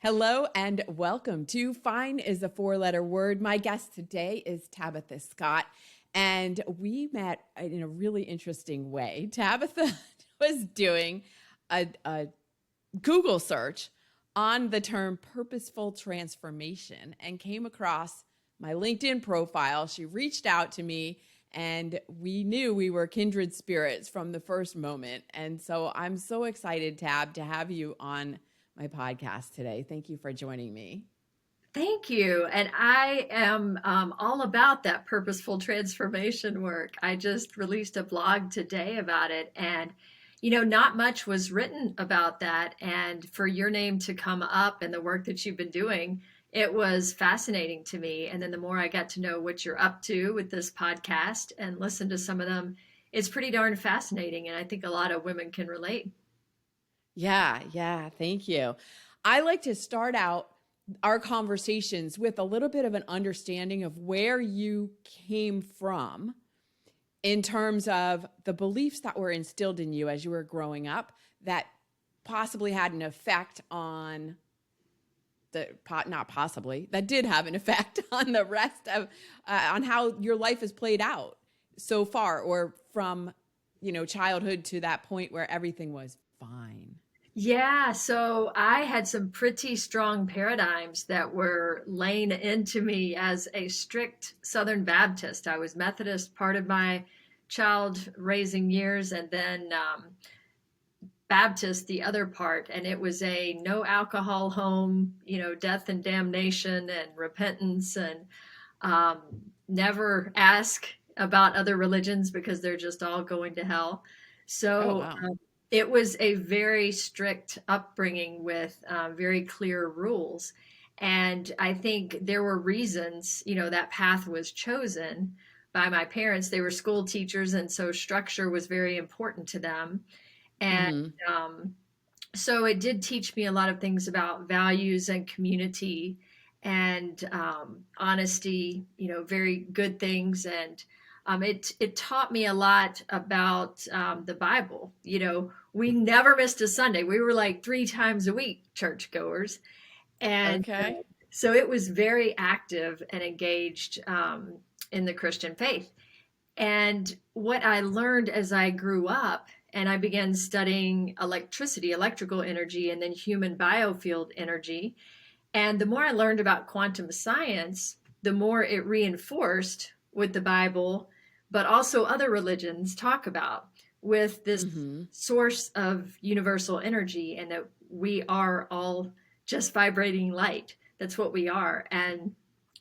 Hello and welcome to Fine is a Four-Letter Word. My guest today is Tabitha Scott, and we met in a really interesting way. Tabitha was doing a Google search on the term purposeful transformation and came across my LinkedIn profile. She reached out to me and we knew we were kindred spirits from the first moment. And so I'm so excited, Tab, to have you on my podcast today. Thank you for joining me. Thank you. And I am all about that purposeful transformation work. I just released a blog today about it. And, not much was written about that. And for your name to come up and the work that you've been doing, it was fascinating to me. And then the more I got to know what you're up to with this podcast and listen to some of them, it's pretty darn fascinating. And I think a lot of women can relate. Yeah. Thank you. I like to start out our conversations with a little bit of an understanding of where you came from in terms of the beliefs that were instilled in you as you were growing up that possibly had an effect on that did have an effect on the rest of, on how your life has played out so far, or from, childhood to that point where everything was fine. Yeah, so I had some pretty strong paradigms that were laying into me as a strict Southern Baptist. I was Methodist part of my child raising years, and then Baptist the other part. And it was a no alcohol home, death and damnation and repentance, and um, never ask about other religions because they're just all going to hell. Oh, So wow. it was a very strict upbringing with very clear rules. And I think there were reasons, that path was chosen by my parents. They were school teachers, and so structure was very important to them. And Mm-hmm. um, so it did teach me a lot of things about values and community and honesty, very good things. And it taught me a lot about the Bible. We never missed a Sunday. We were like 3 times a week churchgoers. And Okay. so it was very active and engaged in the Christian faith. And what I learned as I grew up and I began studying electricity, electrical energy, and then human biofield energy. And the more I learned about quantum science, the more it reinforced what the Bible, but also other religions talk about with this Mm-hmm. source of universal energy, and that we are all just vibrating light. That's what we are. And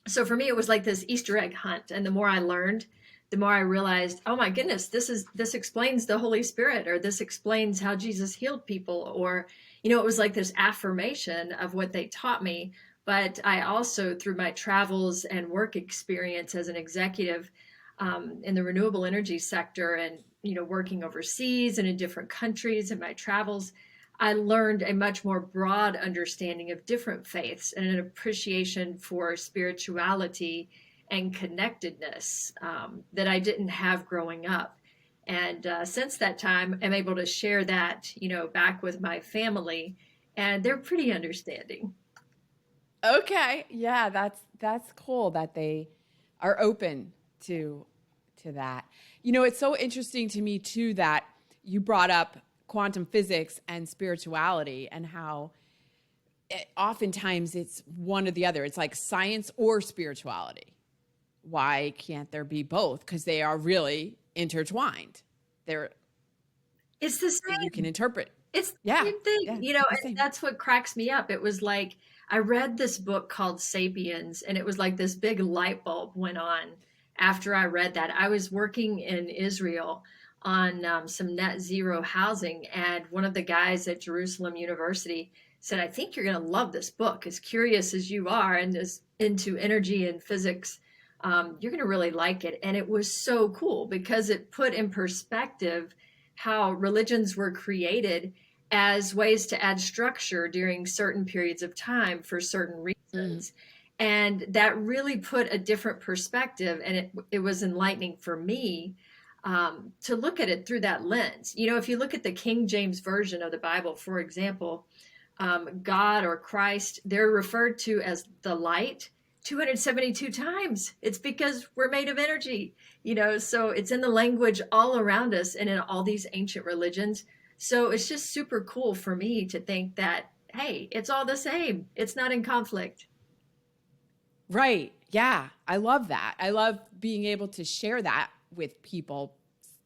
so for me, it was like this Easter egg hunt. And the more I learned, the more I realized, oh my goodness, this explains the Holy Spirit, or this explains how Jesus healed people, or it was like this affirmation of what they taught me. But I also, through my travels and work experience as an executive in the renewable energy sector, and working overseas and in different countries in my travels, I learned a much more broad understanding of different faiths and an appreciation for spirituality and connectedness that I didn't have growing up. And since that time, I'm able to share that, back with my family, and they're pretty understanding. Okay. Yeah, that's cool that they are open to that. It's so interesting to me too that you brought up quantum physics and spirituality, and how oftentimes it's one or the other. It's like science or spirituality. Why can't there be both? Because they are really intertwined. They're It's the You can same. interpret. It's the Yeah. same thing, Yeah. The and same. that's what cracks me up. It was like I read this book called Sapiens, and it was like this big light bulb went on after I read that. I was working in Israel on some net zero housing, and one of the guys at Jerusalem University said, I think you're going to love this book. As curious as you are and as into energy and physics, you're going to really like it. And it was so cool because it put in perspective how religions were created as ways to add structure during certain periods of time for certain Mm-hmm. reasons. And that really put a different perspective, and it was enlightening for me to look at it through that lens. If you look at the King James Version of the Bible, for example, God or Christ, they're referred to as the light 272 times. It's because we're made of energy, so it's in the language all around us and in all these ancient religions. So it's just super cool for me to think that, hey, it's all the same. It's not in conflict. Right. Yeah. I love that. I love being able to share that with people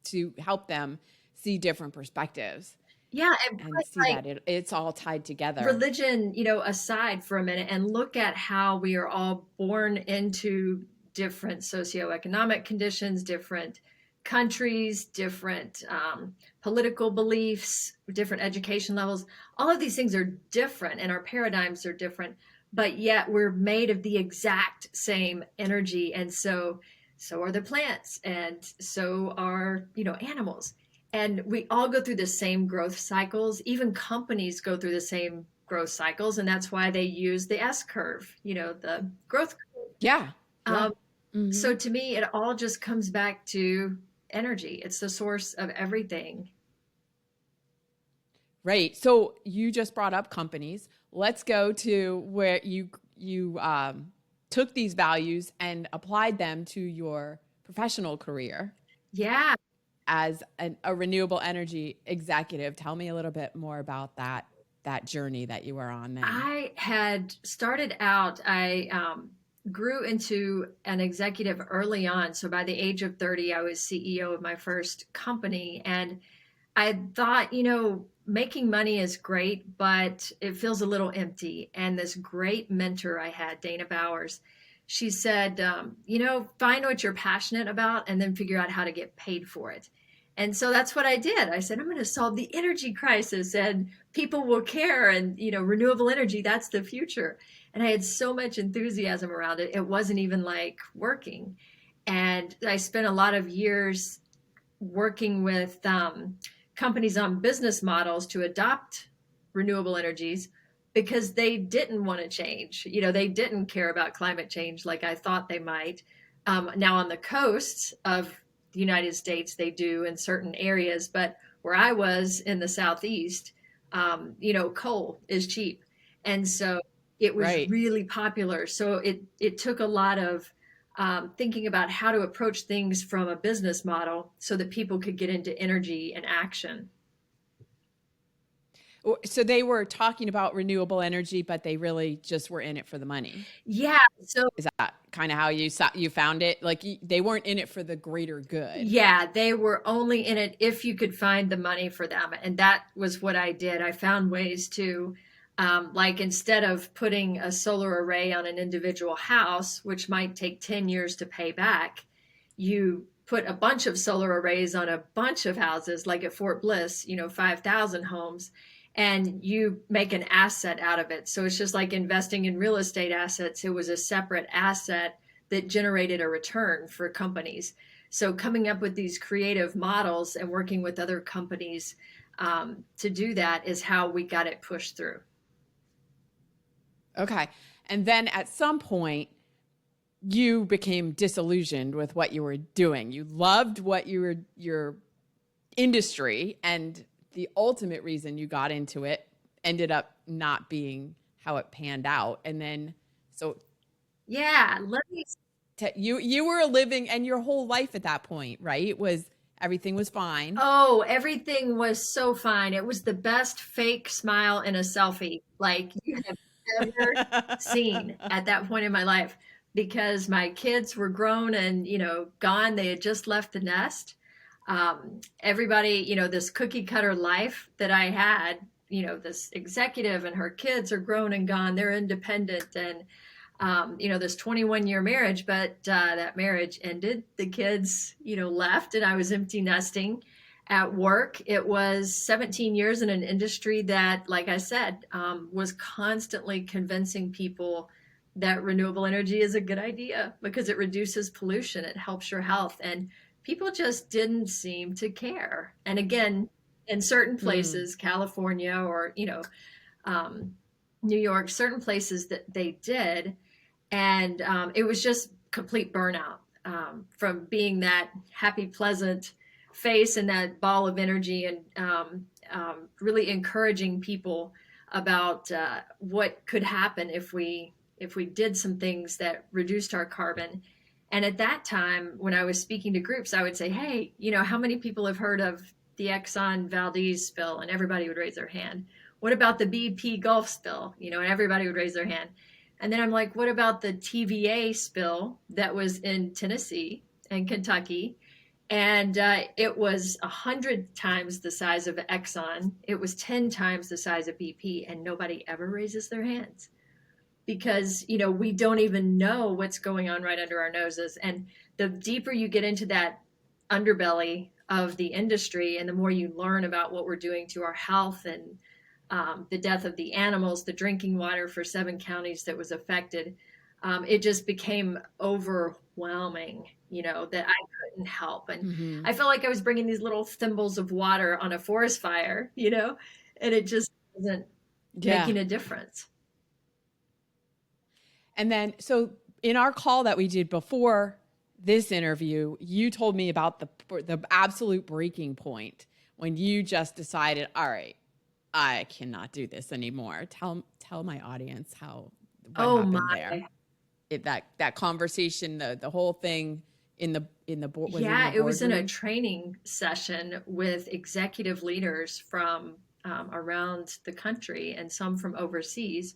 to help them see different perspectives Yeah, and see like that it's all tied together. religion, aside for a minute and look at how we are all born into different socioeconomic conditions, different countries, different political beliefs, different education levels. All of these things are different and our paradigms are different, but yet we're made of the exact same energy. And so are the plants and so are, animals. And we all go through the same growth cycles. Even companies go through the same growth cycles. And that's why they use the S curve, the growth curve. Yeah. Yeah. Um, so to me, it all just comes back to energy. It's the source of everything. Right. So you just brought up companies. Let's go to where you took these values and applied them to your professional career Yeah. as a renewable energy executive. Tell me a little bit more about that journey that you were on then. I had started out, I grew into an executive early on. So by the age of 30, I was CEO of my first company. And I thought, making money is great, but it feels a little empty. And this great mentor I had, Dana Bowers, she said, find what you're passionate about and then figure out how to get paid for it. And so that's what I did. I said, I'm going to solve the energy crisis and people will care. And, renewable energy, that's the future. And I had so much enthusiasm around it. It wasn't even like working. And I spent a lot of years working with companies on business models to adopt renewable energies because they didn't want to change. They didn't care about climate change like I thought they might. Now on the coasts of the United States, they do in certain areas, but where I was in the Southeast, coal is cheap. And so it was Right. really popular. So it took a lot of thinking about how to approach things from a business model so that people could get into energy and action. So they were talking about renewable energy, but they really just were in it for the money. Yeah. So Is that kind of how you found it? Like they weren't in it for the greater good. yeah, they were only in it if you could find the money for them. And that was what I did. I found ways to, like, instead of putting a solar array on an individual house, which might take 10 years to pay back, you put a bunch of solar arrays on a bunch of houses, like at Fort Bliss, 5,000 homes, and you make an asset out of it. So it's just like investing in real estate assets. It was a separate asset that generated a return for companies. So coming up with these creative models and working with other companies to do that is how we got it pushed through. Okay. And then at some point, you became disillusioned with what you were doing. You loved what your industry, and the ultimate reason you got into it ended up not being how it panned out. And then, so Yeah, let me. you were living, and your whole life at that point, right? Everything was fine. Oh, everything was so fine. It was the best fake smile in a selfie like you have ever seen at that point in my life because my kids were grown and, gone. They had just left the nest. Everybody, this cookie cutter life that I had, this executive and her kids are grown and gone. They're independent and, this 21-year marriage, but that marriage ended. The kids, left and I was empty nesting at work. It was 17 years in an industry that, like I said, was constantly convincing people that renewable energy is a good idea because it reduces pollution. It helps your health. And people just didn't seem to care. And again, in certain places, California or, New York, certain places that they did. And it was just complete burnout from being that happy, pleasant face and that ball of energy and really encouraging people about what could happen if we did some things that reduced our carbon. And at that time, when I was speaking to groups, I would say, hey, how many people have heard of the Exxon Valdez spill? And everybody would raise their hand. What about the BP Gulf spill? And everybody would raise their hand. And then I'm like, what about the TVA spill that was in Tennessee and Kentucky? And it was 100 times the size of Exxon. It was 10 times the size of BP, and nobody ever raises their hands because, we don't even know what's going on right under our noses. And the deeper you get into that underbelly of the industry and the more you learn about what we're doing to our health and the death of the animals, the drinking water for 7 counties that was affected, it just became overwhelming, that I couldn't help. And I felt like I was bringing these little thimbles of water on a forest fire, and it just wasn't making a difference. And then, so in our call that we did before this interview, you told me about the absolute breaking point when you just decided, all right, I cannot do this anymore. Tell my audience what happened there. That conversation, the whole thing in the board. It was in a training session with executive leaders from around the country and some from overseas.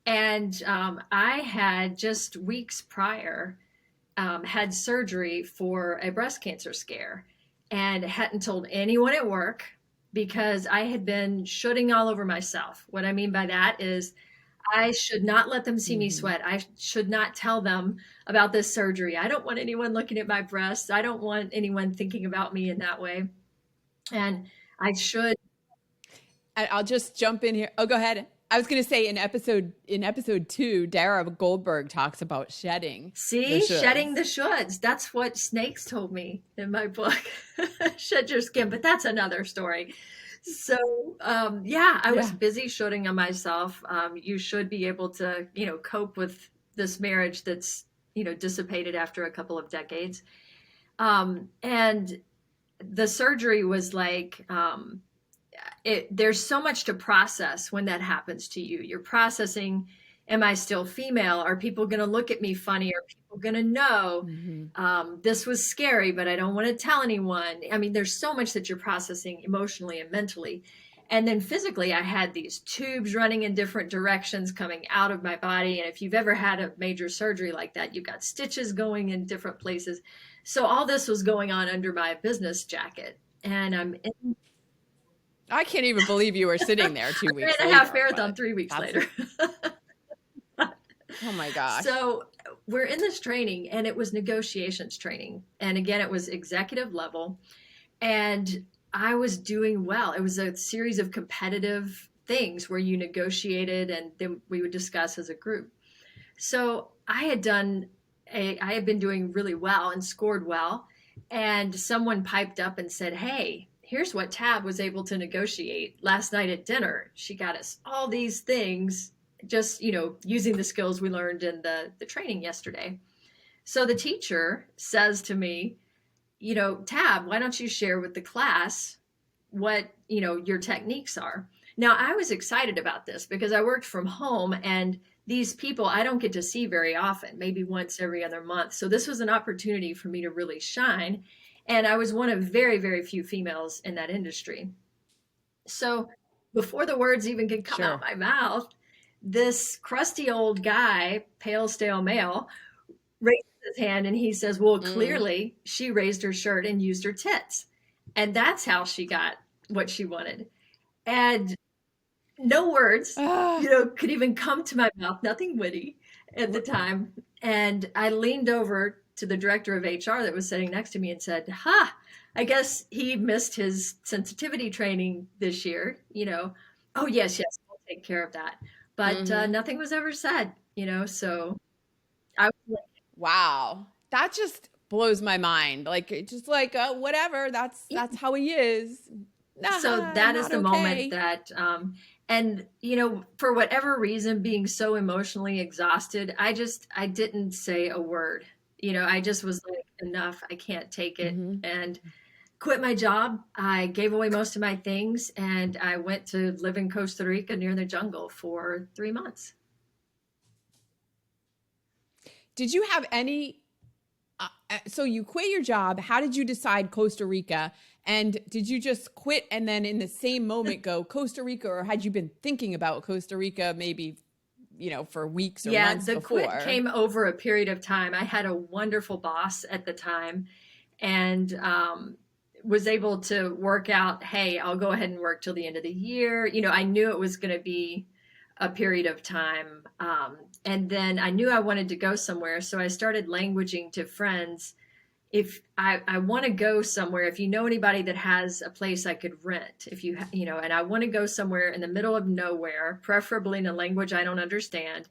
And I had just weeks prior had surgery for a breast cancer scare and hadn't told anyone at work because I had been shooting all over myself. What I mean by that is I should not let them see me sweat. I should not tell them about this surgery. I don't want anyone looking at my breasts. I don't want anyone thinking about me in that way. And I should. I'll just jump in here. Oh, go ahead. I was going to say in episode 2, Dara Goldberg talks about shedding. Shedding the shoulds. That's what snakes told me in my book. Shed your skin, but that's another story. So, I was busy shooting on myself. You should be able to, cope with this marriage that's, dissipated after a couple of decades. And the surgery was like, there's so much to process when that happens to you. You're processing, am I still female? Are people going to look at me funny? Are people going to know this was scary, but I don't want to tell anyone? I mean, there's so much that you're processing emotionally and mentally. And then physically, I had these tubes running in different directions coming out of my body. And if you've ever had a major surgery like that, you've got stitches going in different places. So all this was going on under my business jacket. And I can't even believe you were sitting there 2 weeks later. I ran a half marathon 3 weeks later. Oh my gosh. So we're in this training and it was negotiations training. And again, it was executive level and I was doing well. It was a series of competitive things where you negotiated and then we would discuss as a group. So I had been doing really well and scored well. And someone piped up and said, hey, here's what Tab was able to negotiate last night at dinner. She got us all these things, just, using the skills we learned in the training yesterday. So the teacher says to me, Tab, why don't you share with the class what, your techniques are? Now, I was excited about this because I worked from home and these people I don't get to see very often, maybe once every other month. So this was an opportunity for me to really shine. And I was one of very, very few females in that industry. So before the words even could come out my mouth, this crusty old guy, pale, stale male, raises his hand and he says, well, clearly she raised her shirt and used her tits. And that's how she got what she wanted. And no words, could even come to my mouth, nothing witty at the time. And I leaned over to the director of HR that was sitting next to me and said, I guess he missed his sensitivity training this year. Oh, yes, we'll take care of that. But nothing was ever said, so I was like, wow, that just blows my mind. Whatever, that's how he is. So that is the moment that, and, for whatever reason, being so emotionally exhausted, I didn't say a word. I just was like, enough, I can't take it. And quit my job. I gave away most of my things and I went to live in Costa Rica near the jungle for 3 months. Did you have any so you quit your job. How did you decide Costa Rica? And did you just quit and then in the same moment go Costa Rica, or had you been thinking about Costa Rica maybe, for weeks or months before? Yeah, the quit came over a period of time. I had a wonderful boss at the time and was able to work out, hey, I'll go ahead and work till the end of the year. I knew it was going to be a period of time. And then I knew I wanted to go somewhere. So I started languaging to friends. If I want to go somewhere, if you know anybody that has a place I could rent, and I want to go somewhere in the middle of nowhere, preferably in a language I don't understand.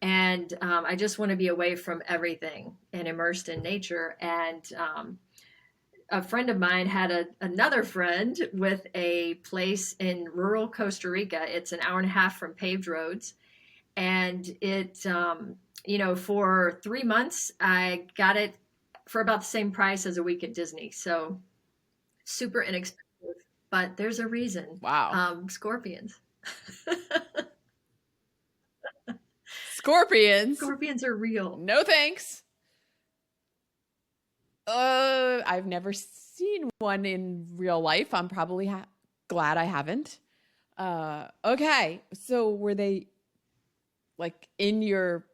And I just want to be away from everything and immersed in nature. And a friend of mine had another friend with a place in rural Costa Rica. It's an hour and a half from paved roads. And it, for 3 months, I got it for about the same price as a week at Disney. So super inexpensive, but there's a reason. Wow. Scorpions. Scorpions. Scorpions are real. No thanks. I've never seen one in real life. I'm probably glad I haven't. Okay. So were they like in your,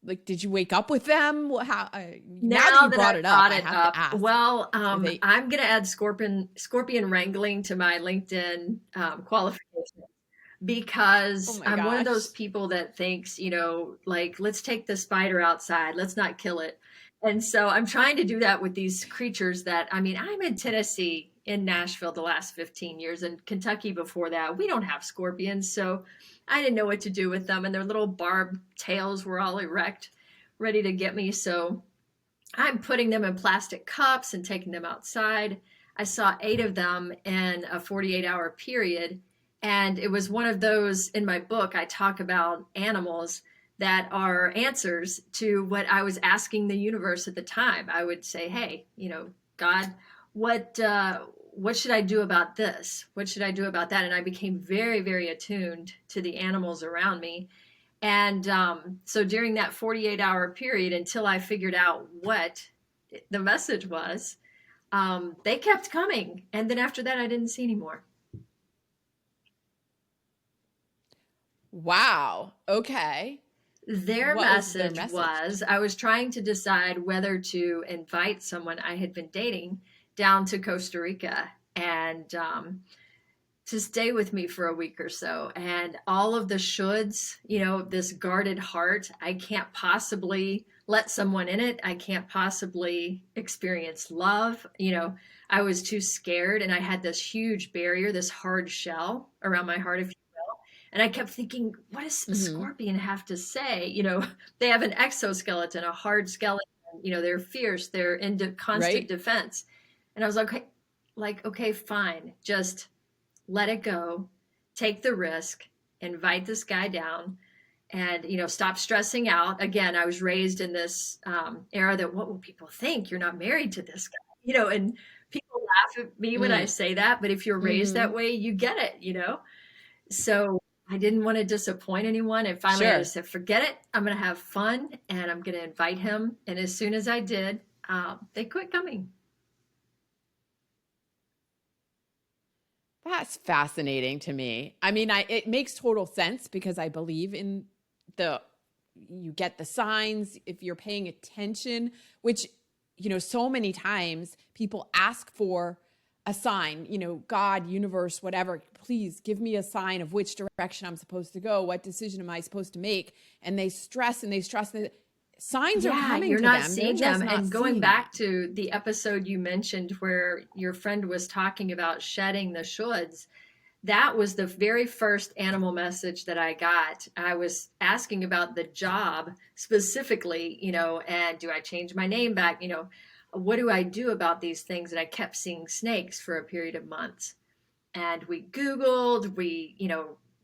like, did you wake up with them? How, now that you brought it up, I have to ask. Well, I'm going to add scorpion wrangling to my LinkedIn qualifications. Because I'm one of those people that thinks, like, let's take the spider outside. Let's not kill it. And so I'm trying to do that with these creatures I'm in Tennessee, in Nashville the last 15 years, and Kentucky before that. We don't have scorpions. So I didn't know what to do with them. And their little barbed tails were all erect, ready to get me. So I'm putting them in plastic cups and taking them outside. I saw 8 of them in a 48-hour period. And it was one of those, in my book, I talk about animals that are answers to what I was asking the universe at the time. I would say, hey, God, what should I do about this? What should I do about that? And I became very, very attuned to the animals around me. And so during that 48-hour period, until I figured out what the message was, they kept coming. And then after that, I didn't see any more. Wow. Okay. Their message was, I was trying to decide whether to invite someone I had been dating down to Costa Rica and to stay with me for a week or so. And all of the shoulds, this guarded heart, I can't possibly let someone in it. I can't possibly experience love. I was too scared, and I had this huge barrier, this hard shell around my heart, if you will. And I kept thinking, what does a scorpion have to say? They have an exoskeleton, a hard skeleton. They're fierce. They're in constant defense. And I was like, okay, fine. Just let it go. Take the risk. Invite this guy down. And, stop stressing out. Again, I was raised in this era that what will people think? You're not married to this guy, and people laugh at me when I say that. But if you're raised that way, you get it, So I didn't want to disappoint anyone. And finally, I just said, forget it. I'm going to have fun and I'm going to invite him. And as soon as I did, they quit coming. That's fascinating to me. I mean, it makes total sense because I believe in you get the signs if you're paying attention, which, so many times people ask for a sign, God, universe, whatever, please give me a sign of which direction I'm supposed to go. What decision am I supposed to make? And they stress and they stress. Signs are coming you're to not them. seeing They're them. just And going back to the episode you mentioned where your friend was talking about shedding the shoulds, that was the very first animal message that I got. I was asking about the job specifically, and do I change my name back? What do I do about these things? And I kept seeing snakes for a period of months. And we Googled, we,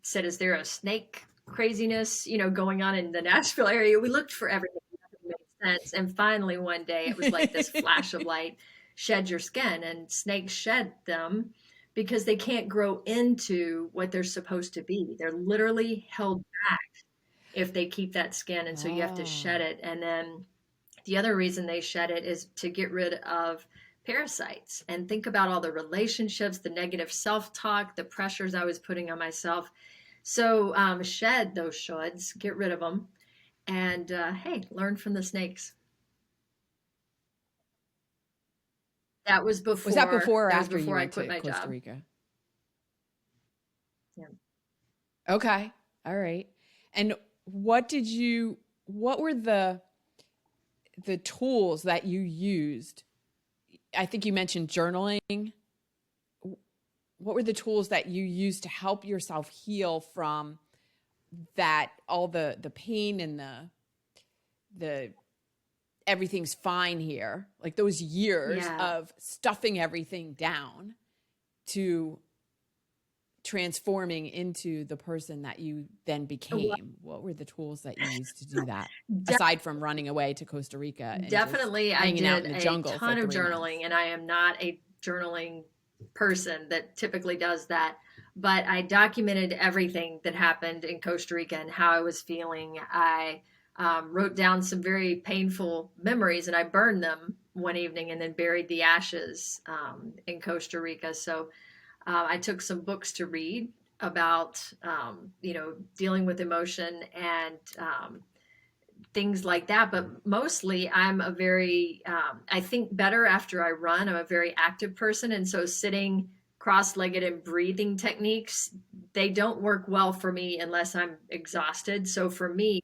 said, is there a snake craziness, going on in the Nashville area? We looked for everything that made sense. And finally, one day, it was like this flash of light. shed your skin, and snakes shed them because they can't grow into what they're supposed to be. They're literally held back if they keep that skin. And so you have to Oh. shed it. And then the other reason they shed it is to get rid of parasites. And think about all the relationships, the negative self-talk, the pressures I was putting on myself. So shed those shoulds, get rid of them, and hey, learn from the snakes. That was Was that before. before or That was after you before I went quit to my Costa job. Rica? Yeah. Okay. All right. And what were the tools that you used? I think you mentioned journaling. What were the tools that you used to help yourself heal from that, all the pain and the everything's fine here, like those years Yeah. of stuffing everything down to transforming into the person that you then Well, became? What were the tools that you used to do that, aside from running away to Costa Rica and just definitely, I hanging out did in the a jungle for ton of 3 months? journaling, and I am not a journaling person that typically does that. But I documented everything that happened in Costa Rica and how I was feeling. I wrote down some very painful memories, and I burned them one evening and then buried the ashes in Costa Rica. So I took some books to read about, dealing with emotion and things like that. But mostly, I'm a very, I think better after I run. I'm a very active person. And so sitting cross legged and breathing techniques, they don't work well for me unless I'm exhausted. So for me,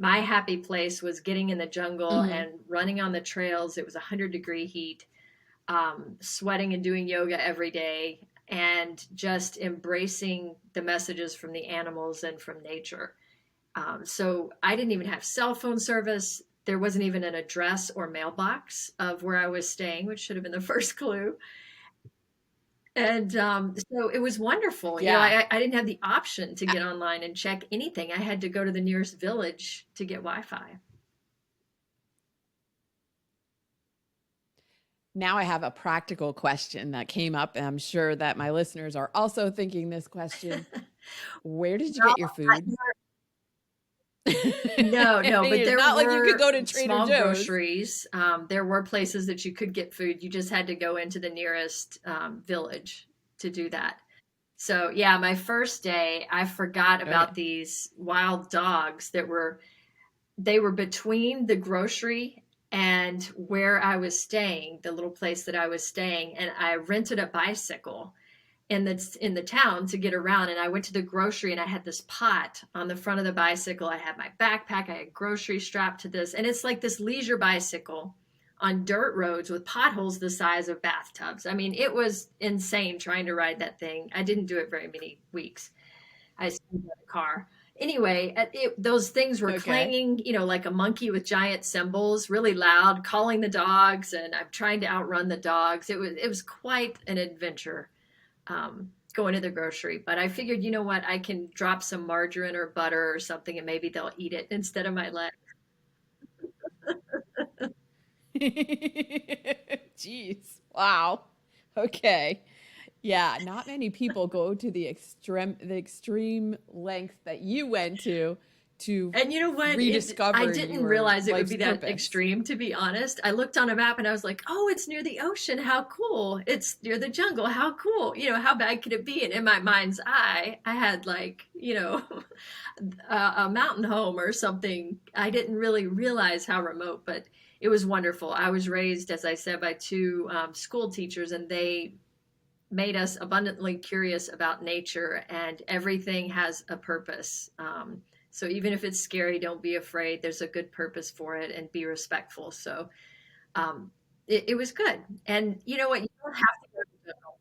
my happy place was getting in the jungle Mm-hmm. and running on the trails. It was 100-degree heat, sweating and doing yoga every day, and just embracing the messages from the animals and from nature. So I didn't even have cell phone service. There wasn't even an address or mailbox of where I was staying, which should have been the first clue. And so it was wonderful. Yeah. I didn't have the option to get online and check anything. I had to go to the nearest village to get Wi-Fi. Now I have a practical question that came up, and I'm sure that my listeners are also thinking this question. Where did you No, get your food? I no, mean, but it's there not like you could were go to Trader small Joe's. groceries. There were places that you could get food. You just had to go into the nearest village to do that. So, yeah, my first day, I forgot about Okay. these wild dogs they were between the grocery and where I was staying, the little place that I was staying, and I rented a bicycle in the town to get around. And I went to the grocery and I had this pot on the front of the bicycle. I had my backpack, I had groceries strapped to this, and it's like this leisure bicycle on dirt roads with potholes the size of bathtubs. I mean, it was insane trying to ride that thing. I didn't do it very many weeks. I stayed in the car. Anyway, those things were Okay. clanging, like a monkey with giant cymbals, really loud, calling the dogs, and I'm trying to outrun the dogs. It was quite an adventure, going to the grocery. But I figured, you know what, I can drop some margarine or butter or something, and maybe they'll eat it instead of my leg. Jeez. Wow. Okay. Yeah, not many people go to the extreme length that you went to And you know what? I rediscover didn't your realize it would life's be that purpose. extreme, to be honest. I looked on a map and I was like, oh, it's near the ocean. How cool. It's near the jungle. How cool. How bad could it be? And in my mind's eye, I had like, a mountain home or something. I didn't really realize how remote, but it was wonderful. I was raised, as I said, by two school teachers, and they made us abundantly curious about nature, and everything has a purpose. So even if it's scary, don't be afraid. There's a good purpose for it, and be respectful. So it was good. And you know what? You don't have to go to the jungle.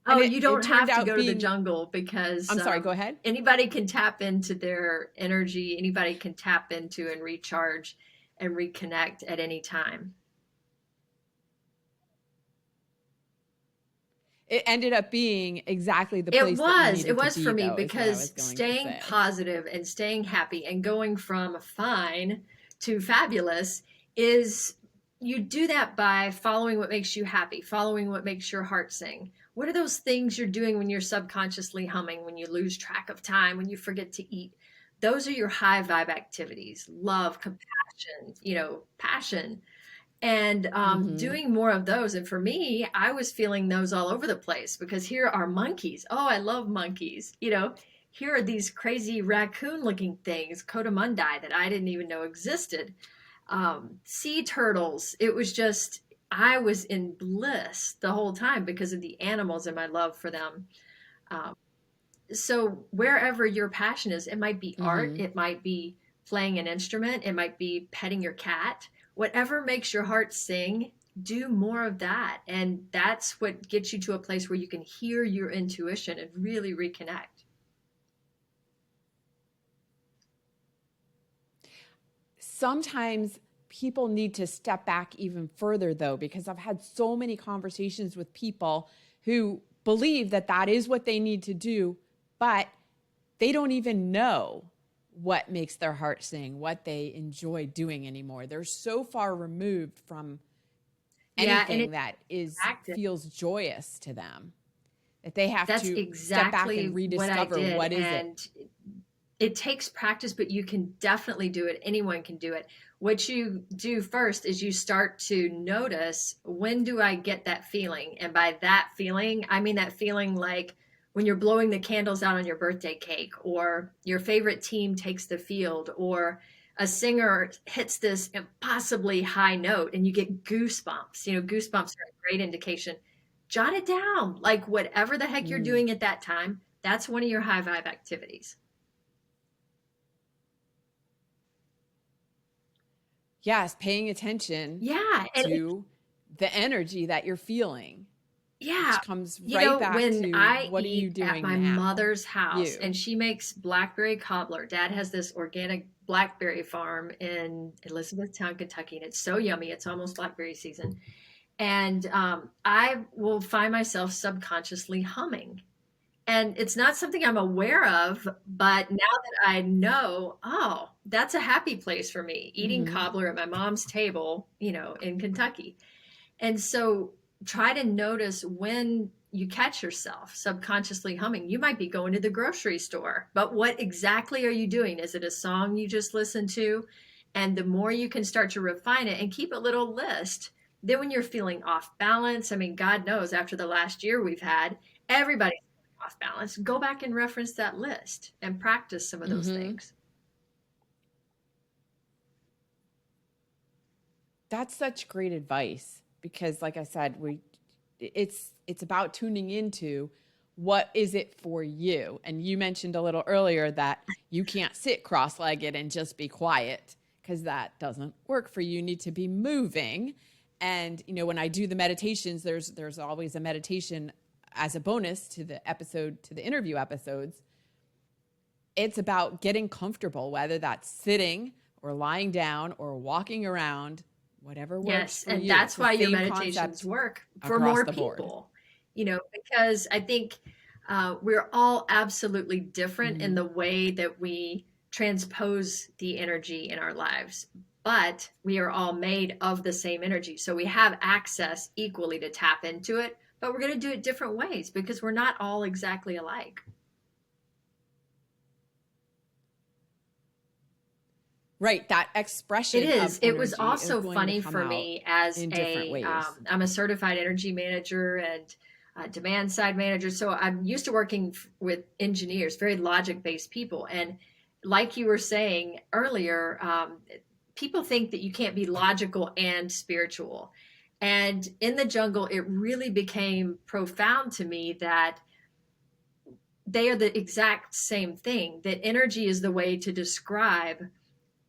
And Oh, it, you it don't turned have to out go to the being, jungle because I'm sorry, go ahead. anybody can tap into their energy. Anybody can tap into and recharge and reconnect at any time. It ended up being exactly the It place that you was. It needed to was be, for me though, is what I because was going to staying say. positive and staying happy and going from fine to fabulous is you do that by following what makes you happy, following what makes your heart sing. What are those things you're doing when you're subconsciously humming, when you lose track of time, when you forget to eat? Those are your high vibe activities: love, compassion, passion, and Mm-hmm. doing more of those. And for me, I was feeling those all over the place because here are monkeys. Oh, I love monkeys. Here are these crazy raccoon looking things, cotamundi, that I didn't even know existed. Sea turtles. It was just, I was in bliss the whole time because of the animals and my love for them. Um, so wherever your passion is, it might be art, Mm-hmm. it might be playing an instrument, it might be petting your cat, whatever makes your heart sing, do more of that. And that's what gets you to a place where you can hear your intuition and really reconnect. Sometimes people need to step back even further, though, because I've had so many conversations with people who believe that that is what they need to do, but they don't even know what makes their heart sing, what they enjoy doing anymore. They're so far removed from Yeah, and anything that is active. feels joyous to them that they have That's to step back exactly and what I rediscover did. what is it. And it takes practice, but you can definitely do it. Anyone can do it. What you do first is you start to notice, when do I get that feeling? And by that feeling, I mean that feeling like when you're blowing the candles out on your birthday cake, or your favorite team takes the field, or a singer hits this impossibly high note and you get goosebumps. Goosebumps are a great indication. Jot it down. Like whatever the heck you're Mm. doing at that time, that's one of your high vibe activities. Yes, paying attention Yeah, and to the energy that you're feeling, yeah, which comes right back when to I what are you eat at doing my now? mother's house You. and she makes blackberry cobbler. Dad has this organic blackberry farm in Elizabethtown, Kentucky, and it's so yummy. It's almost blackberry season. And I will find myself subconsciously humming. And it's not something I'm aware of, but now that I know, oh, that's a happy place for me, eating Mm-hmm. cobbler at my mom's table, in Kentucky. And so try to notice when you catch yourself subconsciously humming. You might be going to the grocery store, but what exactly are you doing? Is it a song you just listened to? And the more you can start to refine it and keep a little list, then when you're feeling off balance, I mean, God knows after the last year we've had, everybody's off balance. Go back and reference that list and practice some of those Mm-hmm. things. That's such great advice because like I said, it's about tuning into what is it for you. And you mentioned a little earlier that you can't sit cross-legged and just be quiet because that doesn't work for you. You need to be moving. And when I do the meditations, there's always a meditation as a bonus to the interview episodes. It's about getting comfortable, whether that's sitting or lying down or walking around, whatever works Yes, for and you. that's It's the why your same meditations concept work for across more the board. people, because I think we're all absolutely different in Mm-hmm. the way that we transpose the energy in our lives, but we are all made of the same energy. So we have access equally to tap into it, but we're going to do it different ways because we're not all exactly alike. Right. That It expression of is. It was energy is also going to funny come for out me as in different ways. I'm a certified energy manager and demand side manager. So I'm used to working with engineers, very logic based people. And like you were saying earlier, people think that you can't be logical and spiritual. And in the jungle, it really became profound to me that they are the exact same thing, that energy is the way to describe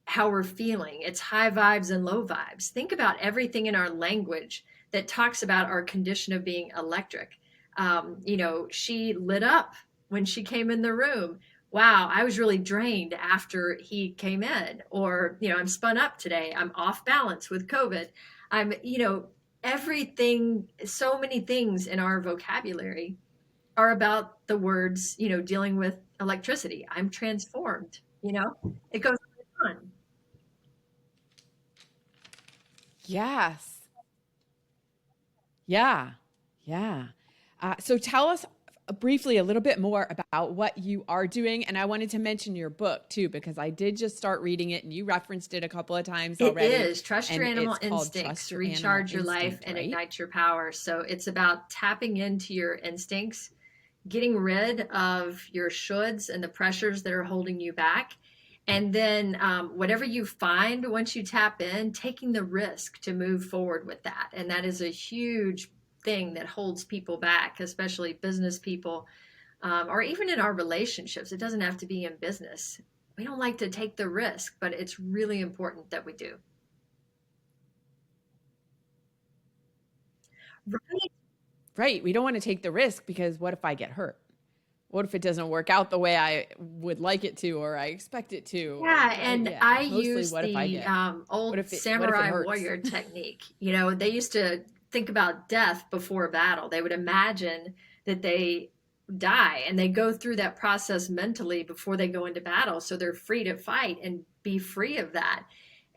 how we're feeling. It's high vibes and low vibes. Think about everything in our language that talks about our condition of being electric. She lit up when she came in the room. Wow, I was really drained after he came in. Or, I'm spun up today. I'm off balance with COVID. Everything, so many things in our vocabulary are about the words, dealing with electricity. I'm transformed. It goes on. Yes. Yeah. Yeah. So tell us briefly a little bit more about what you are doing. And I wanted to mention your book too, because I did just start reading it and you referenced it a couple of times It already. is Trust Your And Animal it's called Trust Instincts, Your Animal Recharge Your Life, Instinct, and right? Ignite Your Power. So it's about tapping into your instincts, getting rid of your shoulds and the pressures that are holding you back. And then whatever you find once you tap in, taking the risk to move forward with that. And that is a huge thing that holds people back, especially business people, or even in our relationships. It doesn't have to be in business. We don't like to take the risk, but it's really important that we do. Right. Right. We don't want to take the risk because what if I get hurt? What if it doesn't work out the way I would like it to or I expect it to? Yeah, Right? and Yeah. I It's mostly use what if I the get old what if it samurai hurts? warrior technique. You know, they used to think about death before a battle. They would imagine that they die and they go through that process mentally before they go into battle. So they're free to fight and be free of that.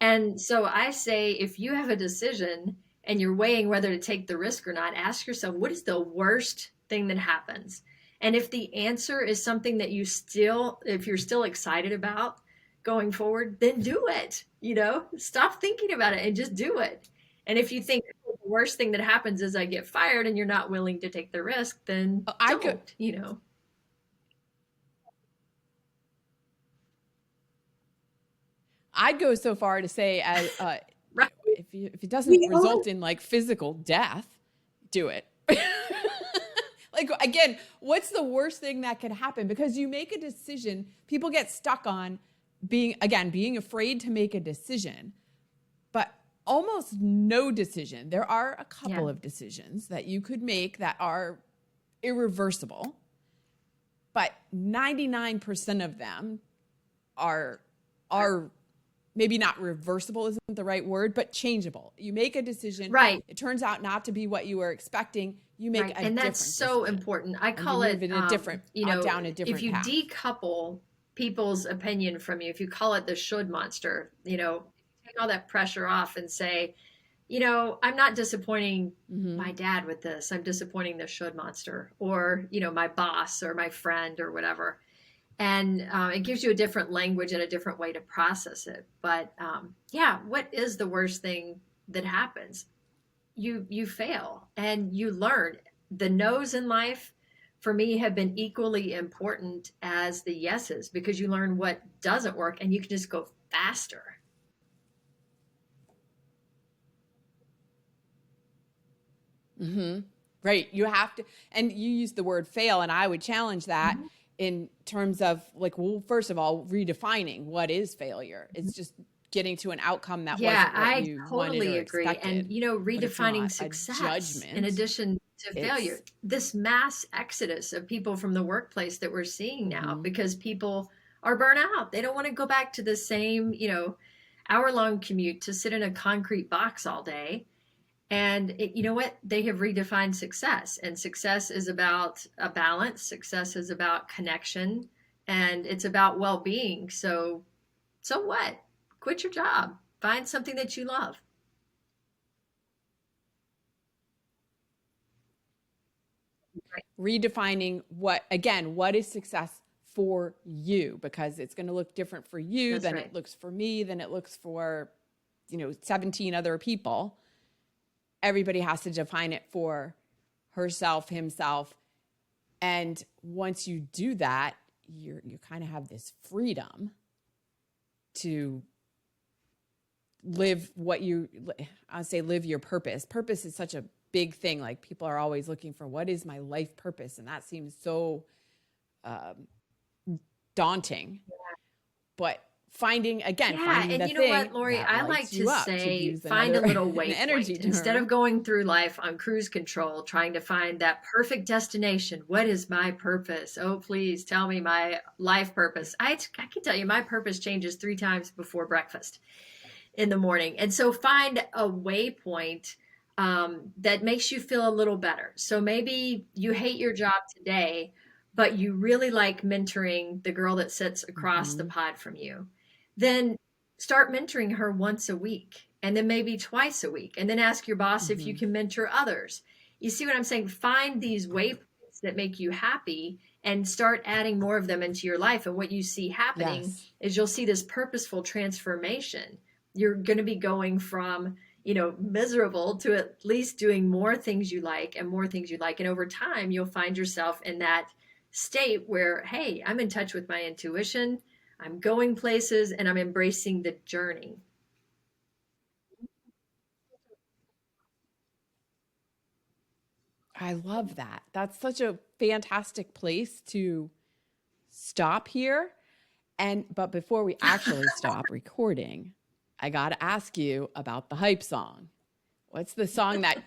And so I say, if you have a decision and you're weighing whether to take the risk or not, ask yourself, what is the worst thing that happens? And if the answer is something that if you're still excited about going forward, then do it. You know, stop thinking about it and just do it. And if you think the worst thing that happens is I get fired and you're not willing to take the risk, then I go don't, you know. I'd go so far to say, Right. if it doesn't We all result in like physical death, do it. Like again, what's the worst thing that could happen? Because you make a decision, people get stuck on being afraid to make a decision, but almost no decision. There are a Yeah. couple of decisions that you could make that are irreversible, but 99% of them are maybe not reversible isn't the right word, but changeable. You make a decision, Right. it turns out not to be what you were expecting, you make Right. a And that's different so decision important. I and you call move it, in a different down a if different you path. decouple people's opinion from you, if you call it the should monster, take all that pressure off and say, I'm not disappointing Mm-hmm. my dad with this. I'm disappointing the should monster or, my boss or my friend or whatever. And it gives you a different language and a different way to process it. But yeah, what is the worst thing that happens? You fail and you learn. The no's in life for me have been equally important as the yeses because you learn what doesn't work and you can just go faster. Mm-hmm. Right. You have to, and you use the word fail, and I would challenge that Mhm. in terms of like, well, first of all, redefining what is failure. It's just getting to an outcome that Yeah, wasn't what I you wanted totally or agree. And, expected, but it's redefining not a success in judgment. addition to failure. It's, This mass exodus of people from the workplace that we're seeing now mm-hmm. because people are burnt out. They don't want to go back to the same, hour-long commute to sit in a concrete box all day. And you know what? They have redefined success. And success is about a balance, success is about connection, and it's about well being. So what? Quit your job, find something that you love. Right. Redefining what is success for you, because it's going to look different for you That's than right. it looks for me, than it looks for, 17 other people. Everybody has to define it for herself, himself. And once you do that, you kind of have this freedom to live I say live your purpose. Purpose is such a big thing. Like people are always looking for what is my life purpose, and that seems so daunting. But finding Yeah, finding and the you know thing what, Lori? that I like lights to you up, to say use find a another little an energy waypoint. Instead of term. going through life on cruise control, trying to find that perfect destination. What is my purpose? Oh, please tell me my life purpose. I can tell you my purpose changes 3 times before breakfast in the morning. And so find a waypoint that makes you feel a little better. So maybe you hate your job today, but you really like mentoring the girl that sits across the Mm-hmm. pod from you. Then start mentoring her once a week and then maybe twice a week, and then ask your boss if you Mm-hmm. can mentor others. You see what I'm saying? Find these waypoints that make you happy and start adding more of them into your life. And what you see happening Yes. is you'll see this purposeful transformation. You're going to be going from, miserable to at least doing more things you like and more things you like. And over time, you'll find yourself in that state where, hey, I'm in touch with my intuition, I'm going places, and I'm embracing the journey. I love that. That's such a fantastic place to stop here. But before we actually stop recording, I got to ask you about the hype song. What's the song that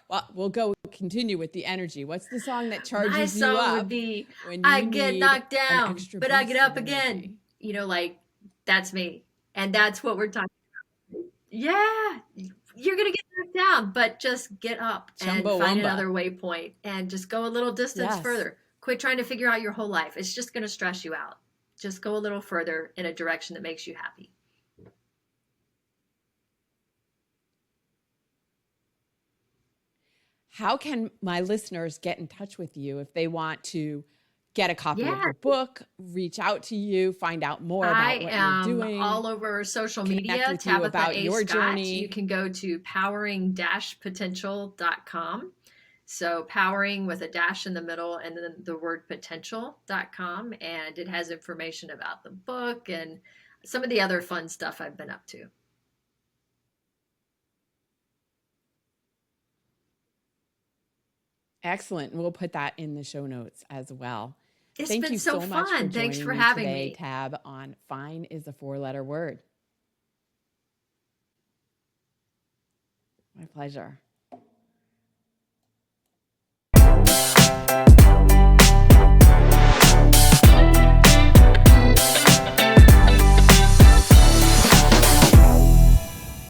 well, we'll continue with the energy. What's the song that My charges you song would up be when I you get need knocked an down, extra but I get boost up of again. energy? Like that's me. And that's what we're talking. Yeah, you're going to get knocked down, but just get up and find Chumbawamba. another waypoint and just go a little distance Yes. further. Quit trying to figure out your whole life. It's just going to stress you out. Just go a little further in a direction that makes you happy. How can my listeners get in touch with you if they want to get a copy of Yeah, the book, reach out to you, find out more about I what you're am doing, all over social connect media, with you Tabitha about A. your Scott. You journey? can go to powering-potential.com. So powering with a dash in the middle and then the word potential.com. And it has information about the book and some of the other fun stuff I've been up to. Excellent. And we'll put that in the show notes as well. It's Thank been you so so much for fun. Thanks joining for me having today, me. Tab, on Fine is a Four-Letter Word. My pleasure.